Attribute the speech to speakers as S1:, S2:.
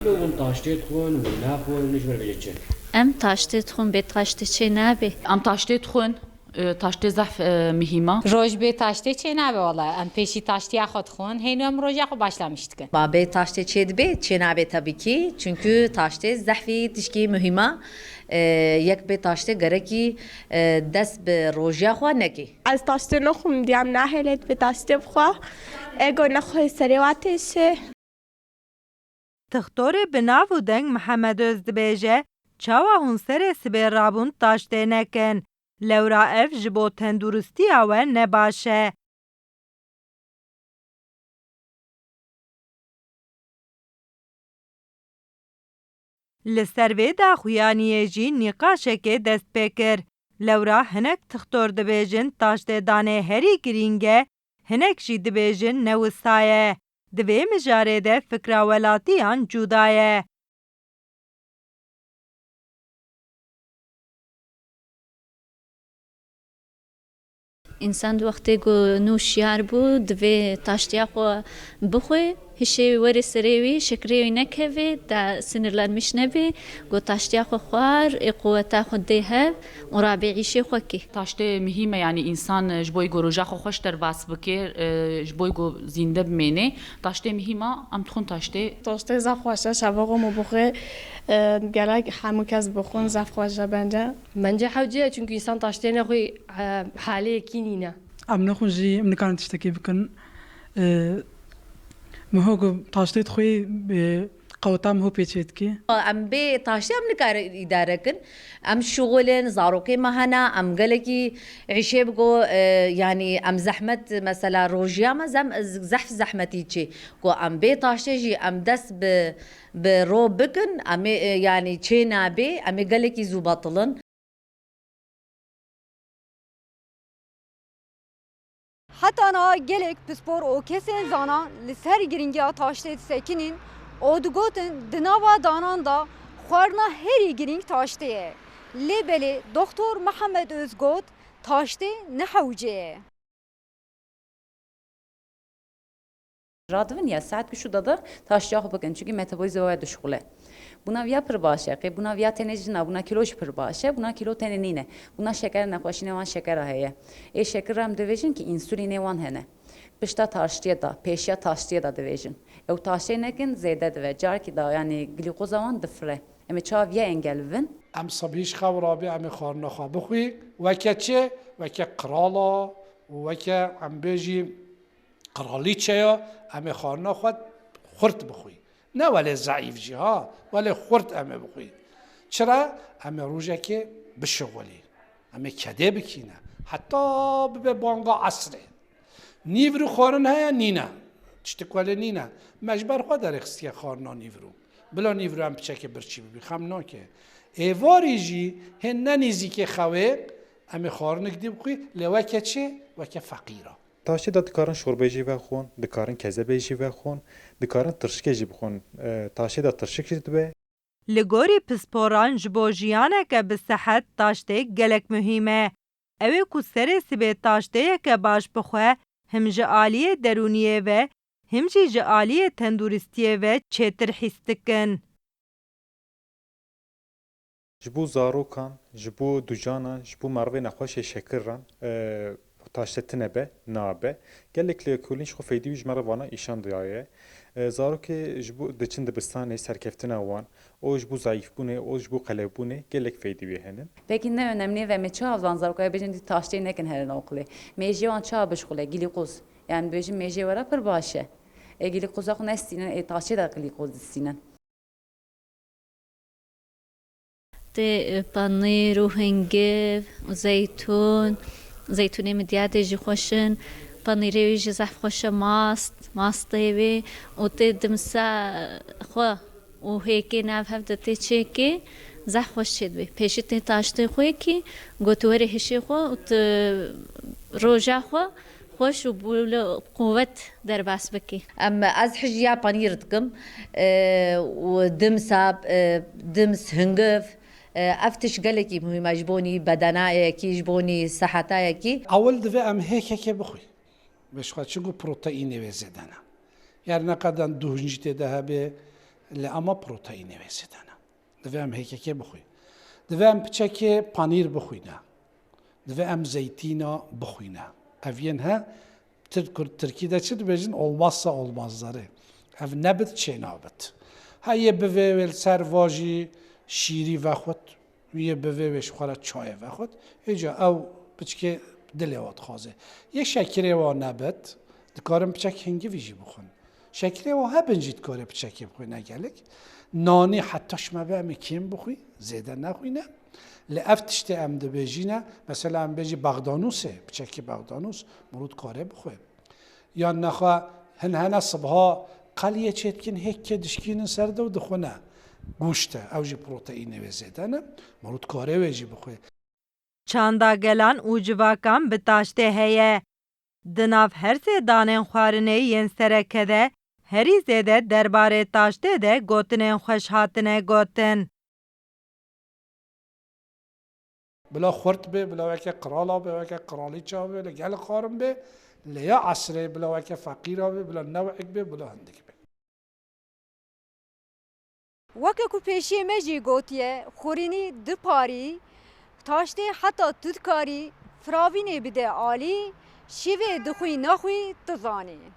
S1: اون تاشتێت خۆن و ناخۆن نژمە بێچێ
S2: ئەم تاشتێ خۆن بێ تاشتێ چێ نابێ
S3: ئەم تاشتێ خوۆن تاشتێ زەف میهیمە
S4: ڕۆژ بێ تاشتێ چێ نابێ وەڵا ئەم پێشی تاشتیا خۆت خۆن هێنو ئەم ڕۆژیا خۆ başlamıştık.
S5: Babê taştê çê dibe, çê nabe tabii ki. Çünkü taştê zehfî tişkî mühîma. Yek bê taştê gerekî dest bi rojiya xwe nekê.
S6: Ez taştê nexwim diyam nahêlet bi taştê bixwe. Ego nexwe serê wa têşe.
S7: Doktor Mihemed Mihemed Oz dibêje, çawa hûn serê sibê rabûn taştê nekin. Lewra ev ji bo tenduristiya we ne baş e. Li ser vê daxuyaniyê jî nîqaşekê dest pê kir. Lewra hinek doktor dibêjin taştê danê herî girîng e, hinek jî dibêjin ne wisa ye. Di vê mijarê de fikra welatiyan cuda ye.
S2: ئینسان وەختێک نوشیار بوو divê taştiya xwe bixwe hişê werê serêwî şekerêwî nekeve da sinirlenmiş nebe got taştiya xwe xwar ê quweta xwe dê hev û rabê îşê xwe kê
S3: تاشتێ میهیمە یعنی ئینسان ji bo ku roja xwe xweş derbas bike ji bo ku zînde bimêne taştê mihîma em dixwin taştê
S6: Taştê zaf xweşe şevaqom û bixwe gelek hemû kes bixwin zaf xweşe bence.
S8: Bence hewciye çünkü insan taştêne xwe haleyekî nîne.
S9: Em nexwin jî em nikarin tiştekê bikin. Miho ku taştê xwe qeweta miho pêçê dike.
S5: Em bê taştê em nikarin îdare kin. Em şûxulin, zarokê me hene, em gelekî îşê biko yani em zehmet mesela rojiya me zehf zehmetî çê. Ku em bê taştê jî em dest bi ro bikin, em ê yani çê nabe, em ê gelekî zû betilin.
S10: Heta na gelek pispor o kesên zana li ser Giringiya TAŞTê disekinin o digotin di nava danan da xwarina herî girîng TAŞTê ye. Lêbelê Doktor Mihemed Oz got TAŞTê nehewce ye.
S11: Radivin ya saat kuşuda da taşacak bakın çünkü metabolizma ve düşkule. Buna via pır başa, buna via tenejina, buna kilo pır başa, buna kilo tenenine. Buna şeker naklaşine van şeker aheye. Şeker ram devejin ki insüline van hene. Pişta taştıya da, peşya taştıya da devejin. Ev taştıya nekin zeyde deve. Car ki da yani glikoza van dıfre. Eme çav via engelvin.
S12: Em sabîş xewrabi em ê xwarina xwe bixwî weke çê, weke qirala û weke em bêjî qiralîçeya em ê xwarina xwe xurt bixwî. Ne welê zeîf jî ha, welê xurt em ê bixwî. Çira em ê rojekê bişixwelî. Em ê kedê bikîne. Heta bibe banga esrê. Nîvrû xwarin heye nîne. Tiştek welê nîne. Mecber xwe derê xistiye xwarina nîvrû. Bila nîvrû em piçekê birçî bibî, xem nake. Êvarî jî hên ne nîzîkê xewê em ê xwarinik dî bixwî lê weke çê, weke feqîr e.
S13: Taştê da dikarin şorbê jî vexwin, dikarin kezebê jî vexwin, dikarin tirşikê jî bixwin. Taştê da tirşik jî dibe.
S7: Li gorî pisporan ji bo jiyaneke bi sehet taştê gelek mühîm e. Ew ê ku serê sibê taştêyeke baş bixwe, him ji aliyê derûniyê ve him jî ji aliyê tenduristiyê ve çêtir hîs dikin.
S13: Ji bo zarokan, ji bo ducanan, ji bo mervê nexweşê şekiran taştê tune be, nabe. Gelek lêkolîn ji xwe feydî wî ji me re vana îşan diyaye. Zarokê ji bo diçin dibistanê serkeftina wan, o ji bo zayîfbûnê, o ji bo qelewbûnê gelek feydî wê henin.
S11: Peki ne önemli ve me çav van zarokaya bejin di taştê nekin herin okulê. Mêjê wan çav bişxule glîkoz. Yani bejin mêjê were pir baş e. Glîkoza xwe nestînin, taştê da glîkoz distînin.
S2: tê panîr û hingiv û zeytûn zeytûnê midyatê jî xweş in panîrê wî jî zehf xweş e mastê wê û tê dimsa xwe û hêkê nav hev de tê çêkê zehf xweş çê dibe pêşî tê taştê xwe kî got werê hişê xwe û tu roja xwe xweş û quwet derbas bikî.
S5: Em ez hijya panîr dikim û dimsa dims hingiv ev tiş gelekî muhîm e ji bonî bedenayekî ji bonî sehetayekî.
S12: Ewil divê em hêkekê bixwî. Beşxwe çingû proteinê wê zêde ne. Yani ne qedan du hincî tê de hebe, لی اما پروتئین ویسیدانه دوی ام هیکه بخوی دوی ام بچکه پنیر بخوینه دوی ام زیتینا بخوینه اوین ها Türkiye'de çi bejin olmazsa olmazları. Ev nebit çe nabit. Haye bivevel servaji şiri ve xut, ye biveveş xara çay ve xut. Eca ev biçke dilevat xaze. Ye şekeri ve nebit. Dikarim biçek hingi viji bخون. Şekeri ve hebinci dikare biçek bخون gelek. Nani hatta şmebe mi kim bخوی زیده نخوینه. لعف تشتی ام دبیجینه مثلا ام بیجی بغدانوسه بچکی بغدانوس مرود کاره بخواه یا نخواه هن صبحها قلیه چیتکین هیک که دشکین سرده و دخونه گوشته اوجی پروتئینه و زیدنه مرود کاره ویجی بخواه
S7: چاندا گلان او جواکان به تاشته هیه دناف هر سه دانن خوارنه ین سرکده هری زیده درباره تاشته ده گوتنه خوش هاتنه گوتن
S12: بلا خورت به بلا وکه قرالا به وکه قرالی چا به لگل خارم به لیا عصره بلا وکه فقیرا به بلا نوعک به بلا هندک به
S10: وکه کو پیشی مجی گوتیه خورینی دپاری تاشته حتی تدکاری فراوینه بده عالی شیوه دخوی نخوی تزانی